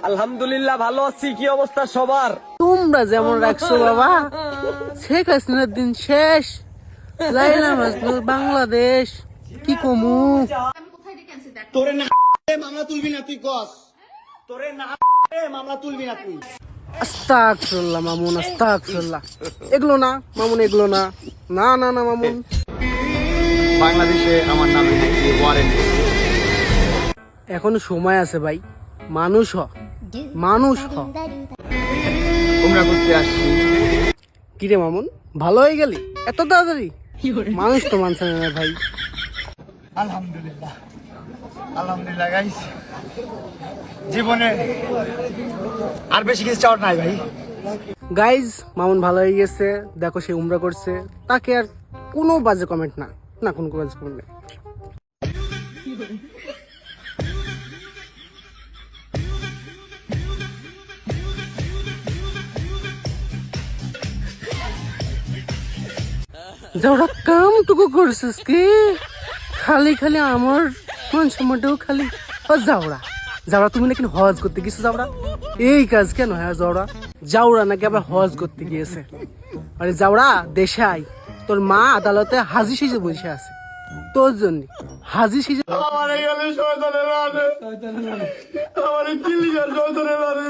আলহামদুলিল্লাহ ভালো আছি। কি অবস্থা সবার? তোমরা যেমন রাখছো বাবা, শেখ হাসিনার দিন শেষ, লাইলা মাজনুর বাংলাদেশ। কি কমু? তোরে না মামলা তুলবি না তুই কস, তোরে না মামলা তুলবি না তুই। আস্তাগফিরুল্লাহ মামুন, আস্তাগফিরুল্লাহ। এগুলো না মামুন, এগুলো না, না না না মামুন। বাংলাদেশে আমার নামে নাকি ওয়ারেন্ট। এখনো সময় আছে ভাই, মানুষ হ, মানুষ হ। তোমরা করতে আসছি। কিরে মামুন, ভালো হয়ে গেলি এত তাড়াতাড়ি? মানুষ তো মানছে না ভাই। আলহামদুলিল্লাহ, আলহামদুলিল্লাহ গাইস, জীবনে আর বেশি কিছু চাওয়ার নাই ভাই। গাইজ, মামুন ভালো হয়ে গেছে, দেখো সে উমরা করছে, তাকে আর কোনো বাজে কমেন্ট না, না কোনো বাজে কমেন্ট নেই। যাওরা কামটুকু করছিস কি? খালি খালি আমার মান সম্মানটাও খালি। যাওরা যাওরা তুমি নাকি হজ করতে গেছো? যাওরা এই কাজ কেন? হ্যাঁ যাওরা, যাওরা নাকি আবার হজ করতে গিয়েছে। আরে যাওরা দেশে আই, তোর মা আদালতে হাজির সেজে বসে আছে তোর জন্য। হাজির সেজে আমারে গেলে শয়তানের রানে, আমারে কিলিগার শয়তানের রানে।